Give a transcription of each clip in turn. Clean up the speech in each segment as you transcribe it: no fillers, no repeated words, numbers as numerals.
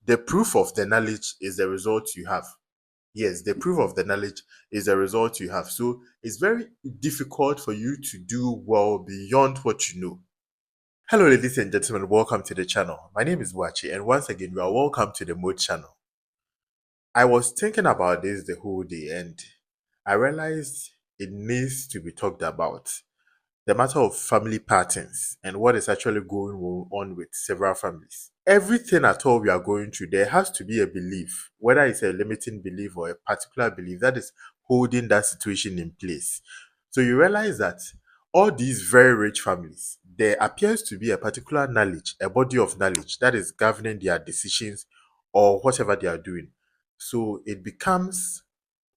the proof of the knowledge is the result you have. Yes, the proof of the knowledge is the result you have. So it's very difficult for you to do well beyond what you know. Hello, ladies and gentlemen, welcome to the channel. My name is Wachi, and once again, you are welcome to the Mode channel. I was thinking about this the whole day, and I realized it needs to be talked about. The matter of family patterns and what is actually going on with several families. Everything at all we are going through, there has to be a belief, whether it's a limiting belief or a particular belief that is holding that situation in place. So you realize that all these very rich families, there appears to be a particular knowledge, a body of knowledge that is governing their decisions or whatever they are doing. So it becomes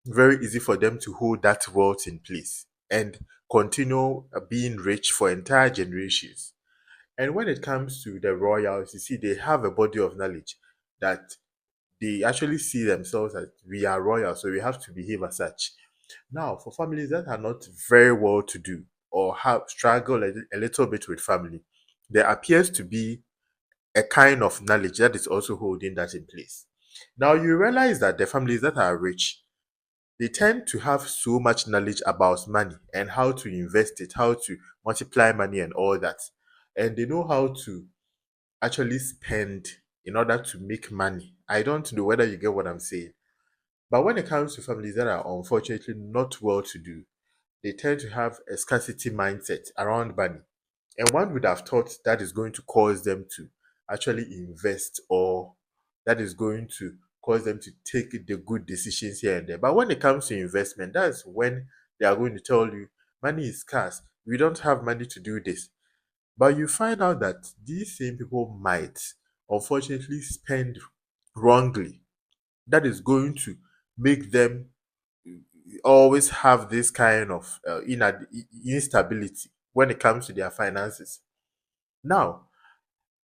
very easy for them to hold that wealth in place and continue being rich for entire generations. And when it comes to the royals, you see, they have a body of knowledge that they actually see themselves as we are royal, so we have to behave as such. Now, for families that are not very well to do or have struggled a little bit with family, there appears to be a kind of knowledge that is also holding that in place. Now, you realize that the families that are rich, they tend to have so much knowledge about money and how to invest it, how to multiply money and all that. And they know how to actually spend in order to make money. I don't know whether you get what I'm saying. But when it comes to families that are unfortunately not well to do, they tend to have a scarcity mindset around money. And one would have thought that is going to cause them to actually invest, or that is going to cause them to take the good decisions here and there. But when it comes to investment, that's when they are going to tell you money is scarce. We don't have money to do this. But you find out that these same people might unfortunately spend wrongly. That is going to make them always have this kind of instability when it comes to their finances. Now,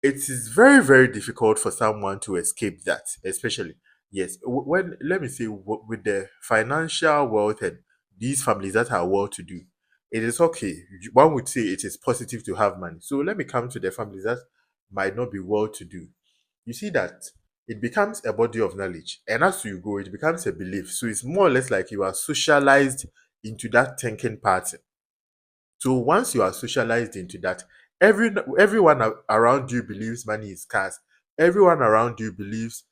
it is very, very difficult for someone to escape that, especially, yes, when, let me say, with the financial wealth and these families that are well to do, it is okay. One would say it is positive to have money. So let me come to the families that might not be well to do. You see that it becomes a body of knowledge, and as you go, it becomes a belief. So it's more or less like you are socialized into that thinking pattern. So once you are socialized into that, everyone around you believes money is scarce. Everyone around you believes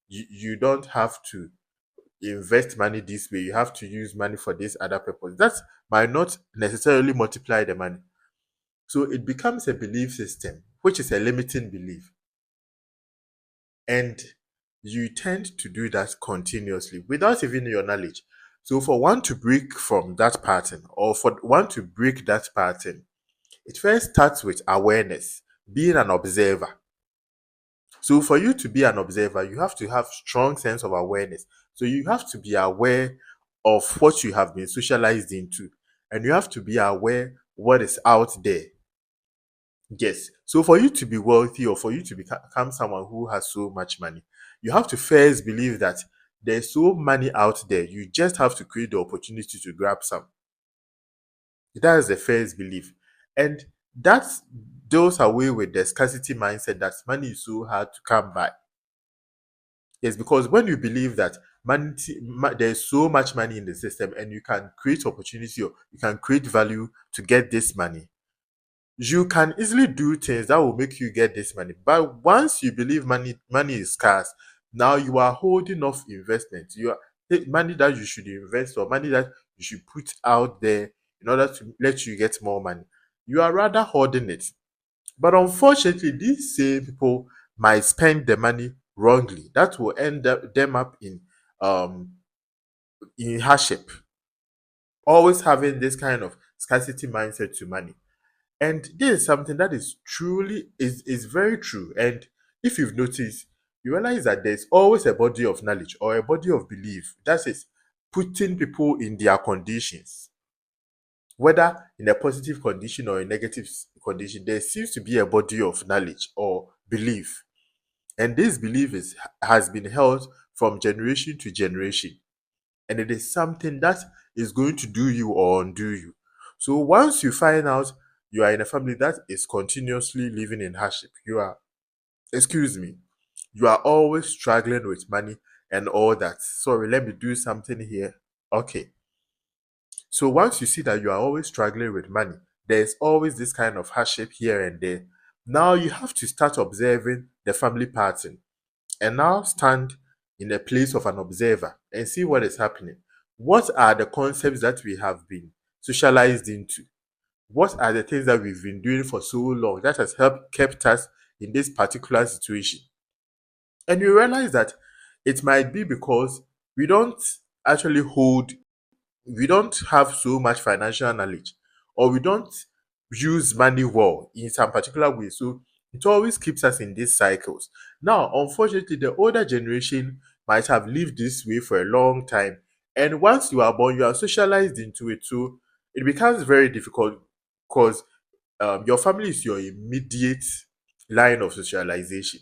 you don't have to invest money this way. You have to use money for this other purpose. That might not necessarily multiply the money. So it becomes a belief system, which is a limiting belief. And you tend to do that continuously without even your knowledge. So for one to break from that pattern, or for one to break that pattern, it first starts with awareness, being an observer. So for you to be an observer, you have to have strong sense of awareness. So you have to be aware of what you have been socialized into, and you have to be aware what is out there. Yes. So for you to be wealthy, or for you to become someone who has so much money, you have to first believe that there's so money out there. You just have to create the opportunity to grab some. That is the first belief. And that deals away with the scarcity mindset that money is so hard to come by. Yes, because when you believe that there's so much money in the system and you can create opportunity, or you can create value to get this money, you can easily do things that will make you get this money. But once you believe money is scarce, now you are holding off investment. You are money that you should invest, or money that you should put out there in order to let you get more money. You are rather hoarding it. But unfortunately, these same people might spend the money wrongly. That will end them up um in hardship. Always having this kind of scarcity mindset to money. And this is something that is truly is very true. And if you've noticed, you realize that there's always a body of knowledge or a body of belief that is putting people in their conditions, whether in a positive condition or a negative condition. There seems to be a body of knowledge or belief, and this belief has been held from generation to generation, and it is something that is going to do you or undo you. So once you find out you are in a family that is continuously living in hardship, you are, excuse me, You are always struggling with money and all that. Sorry, let me do something here. Okay. So once you see that you are always struggling with money, there's always this kind of hardship here and there. Now you have to start observing the family pattern and now stand in the place of an observer and see what is happening. What are the concepts that we have been socialized into? What are the things that we've been doing for so long that has helped kept us in this particular situation? And you realize that it might be because we don't actually hold, we don't have so much financial knowledge, or we don't use money well in some particular way. So it always keeps us in these cycles. Now, unfortunately, the older generation might have lived this way for a long time. And once you are born, you are socialized into it. So it becomes very difficult because your family is your immediate line of socialization.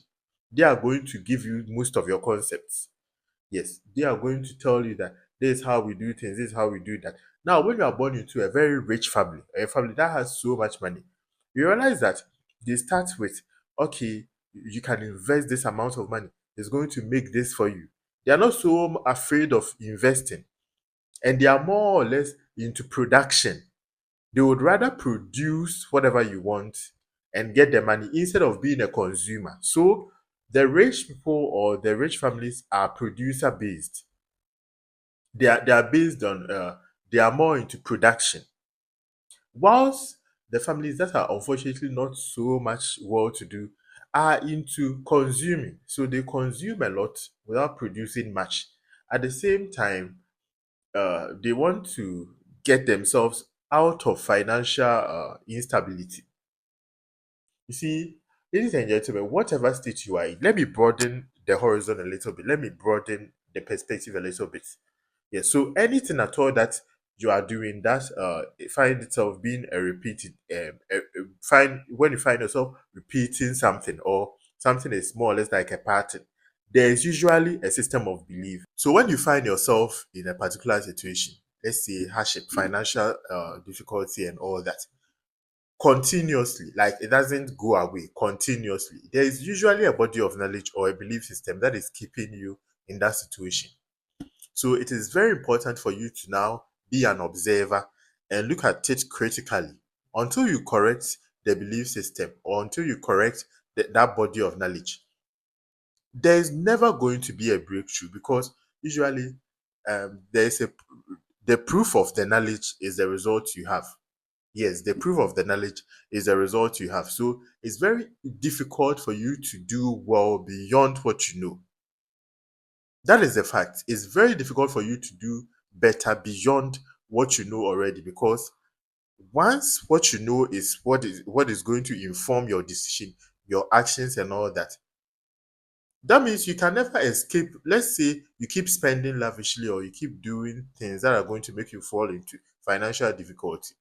They are going to give you most of your concepts. Yes, they are going to tell you that this is how we do things, this is how we do that. Now, when you are born into a very rich family, a family that has so much money, you realize that they start with, okay, you can invest this amount of money, it's going to make this for you. They are not so afraid of investing, and they are more or less into production. They would rather produce whatever you want and get the money instead of being a consumer. So the rich people or the rich families are producer based. They are based on they are more into production. Whilst the families that are unfortunately not so much well to do are into consuming. So they consume a lot without producing much. At the same time, they want to get themselves out of financial instability. You see, ladies and gentlemen, whatever state you are in, let me broaden the horizon a little bit. Let me broaden the perspective a little bit. Yeah, so anything at all that you are doing that find itself being a repeated find when you find yourself repeating something or something is more or less like a pattern, there is usually a system of belief. So when you find yourself in a particular situation, let's say hardship, financial difficulty and all that, continuously, like it doesn't go away continuously, there is usually a body of knowledge or a belief system that is keeping you in that situation. So it is very important for you to now be an observer and look at it critically until you correct the belief system or until you correct that body of knowledge. There is never going to be a breakthrough because usually there is a the proof of the knowledge is the result you have. Yes, the proof of the knowledge is the result you have. So it's very difficult for you to do well beyond what you know. That is the fact. It's very difficult for you to do better beyond what you know already because once what you know is what is going to inform your decision, your actions and all that. That means you can never escape. Let's say you keep spending lavishly or you keep doing things that are going to make you fall into financial difficulty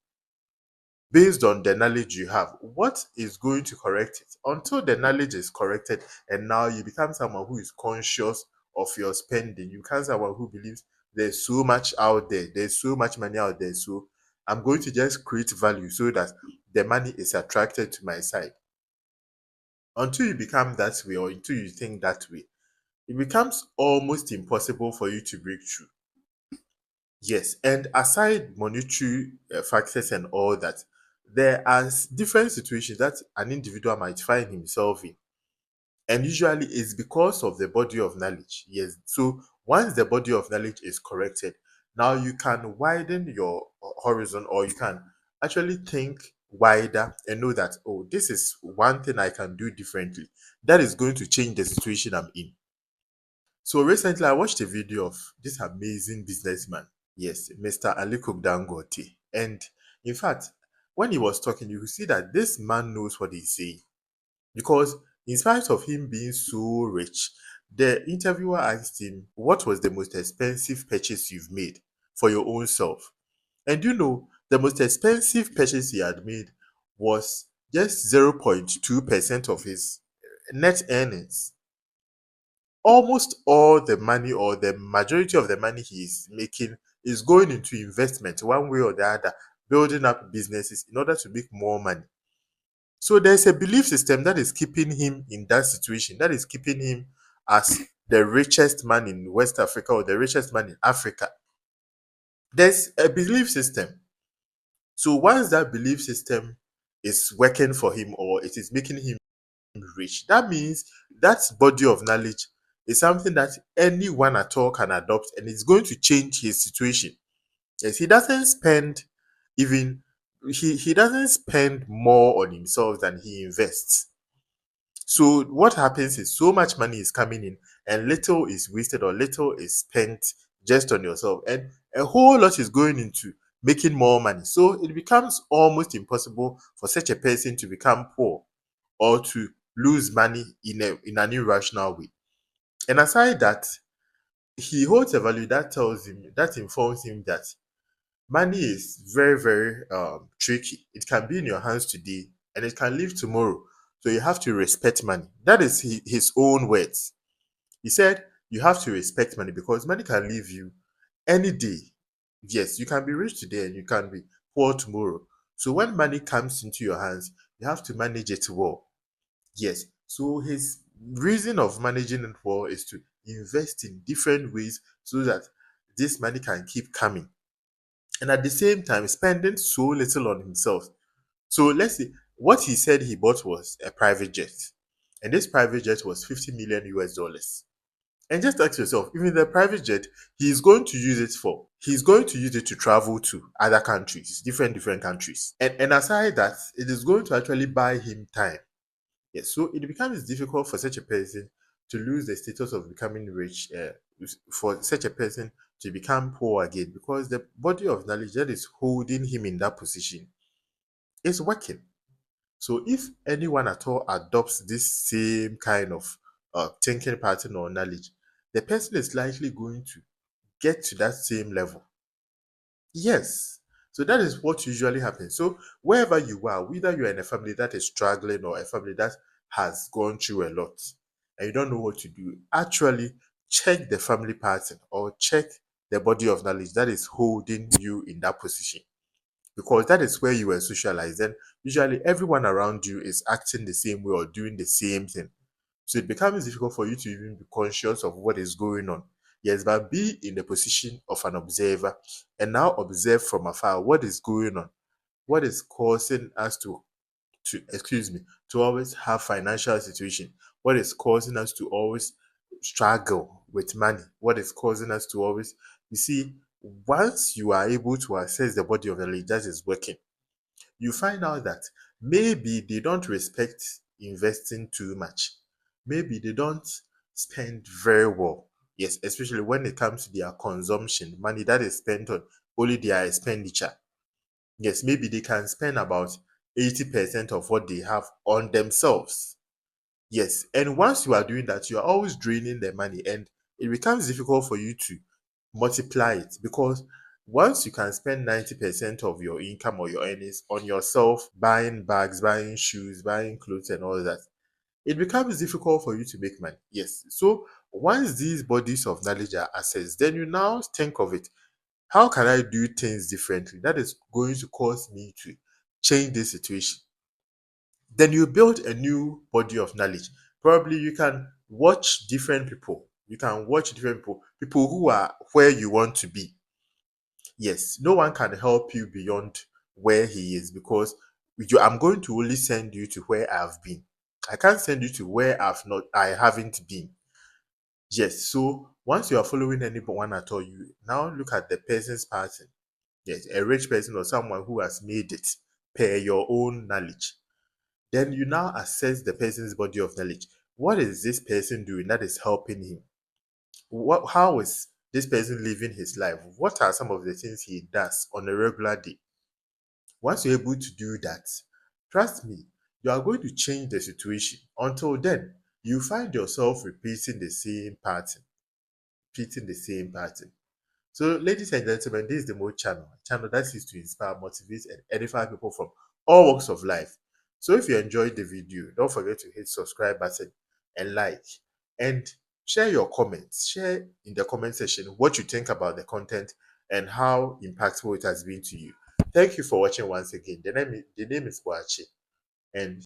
based on the knowledge you have. What is going to correct it? Until the knowledge is corrected, and now you become someone who is conscious of your spending. You become someone who believes there's so much out there, there's so much money out there. So I'm going to just create value so that the money is attracted to my side. Until you become that way, or until you think that way, it becomes almost impossible for you to break through. Yes, and aside monetary factors and all that, there are different situations that an individual might find himself in. And usually it's because of the body of knowledge. Yes, so once the body of knowledge is corrected, now you can widen your horizon or you can actually think wider and know that, oh, this is one thing I can do differently. That is going to change the situation I'm in. So recently I watched a video of this amazing businessman. Yes, Mr. Aliko Dangote. And in fact, when he was talking, you could see that this man knows what he's saying. Because in spite of him being so rich, the interviewer asked him, what was the most expensive purchase you've made for your own self? And you know, the most expensive purchase he had made was just 0.2% of his net earnings. Almost all the money or the majority of the money he is making is going into investment one way or the other, building up businesses in order to make more money. So there's a belief system that is keeping him in that situation, that is keeping him as the richest man in West Africa or the richest man in Africa. There's a belief system. So once that belief system is working for him or it is making him rich, that means that body of knowledge is something that anyone at all can adopt and it's going to change his situation. Yes, he doesn't spend even he doesn't spend more on himself than he invests. So what happens is so much money is coming in and little is wasted or little is spent just on yourself. And a whole lot is going into making more money. So it becomes almost impossible for such a person to become poor or to lose money in an irrational way. And aside that, he holds a value that tells him that informs him that money is very, very tricky. It can be in your hands today and it can leave tomorrow. So you have to respect money. That is his own words. He said, you have to respect money because money can leave you any day. Yes, you can be rich today and you can be poor tomorrow. So when money comes into your hands, you have to manage it well. Yes. So his reason of managing it well is to invest in different ways so that this money can keep coming and at the same time spending so little on himself. So let's say what he said he bought was a private jet, and this private jet was 50 million US dollars. And just ask yourself, even the private jet, he's going to use it to travel to other countries, different countries. And aside that, it is going to actually buy him time. Yes, so it becomes difficult for such a person to lose the status of becoming rich, for such a person to become poor again, because the body of knowledge that is holding him in that position is working. So if anyone at all adopts this same kind of thinking pattern or knowledge, the person is likely going to get to that same level. Yes. So that is what usually happens. So wherever you are, whether you're in a family that is struggling or a family that has gone through a lot and you don't know what to do, actually check the family pattern or check the body of knowledge that is holding you in that position. Because that is where you were socialized. And usually everyone around you is acting the same way or doing the same thing. So it becomes difficult for you to even be conscious of what is going on. Yes, but be in the position of an observer and now observe from afar what is going on, what is causing us to excuse me, to always have financial situation, what is causing us to always struggle with money, what is causing us to always, you see, once you are able to assess the body of the lead that is working, you find out that maybe they don't respect investing too much. Maybe they don't spend very well. Yes, especially when it comes to their consumption, money that is spent on only their expenditure. Yes, maybe they can spend about 80% of what they have on themselves. Yes, and once you are doing that, you are always draining the money, and it becomes difficult for you to multiply it because once you can spend 90% of your income or your earnings on yourself, buying bags, buying shoes, buying clothes, and all that, it becomes difficult for you to make money. Yes, so once these bodies of knowledge are assessed, then you now think of it. How can I do things differently? That is going to cause me to change this situation. Then you build a new body of knowledge. Probably you can watch different people. You can watch different people, people who are where you want to be. Yes, no one can help you beyond where he is because I'm going to only send you to where I've been. I can't send you to where I haven't been. Yes, so once you are following anyone at all, you now look at the person's pattern. Yes, a rich person or someone who has made it per your own knowledge. Then you now assess the person's body of knowledge. What is this person doing that is helping him? How is this person living his life? What are some of the things he does on a regular day? Once you're able to do that, trust me, you are going to change the situation. Until then, you find yourself repeating the same pattern. So, ladies and gentlemen, this is the Mo channel, a channel that is to inspire, motivate, and edify people from all walks of life. So, if you enjoyed the video, don't forget to hit subscribe button and like, and share your comments. Share in the comment section what you think about the content and how impactful it has been to you. Thank you for watching once again. The name is Boachi, and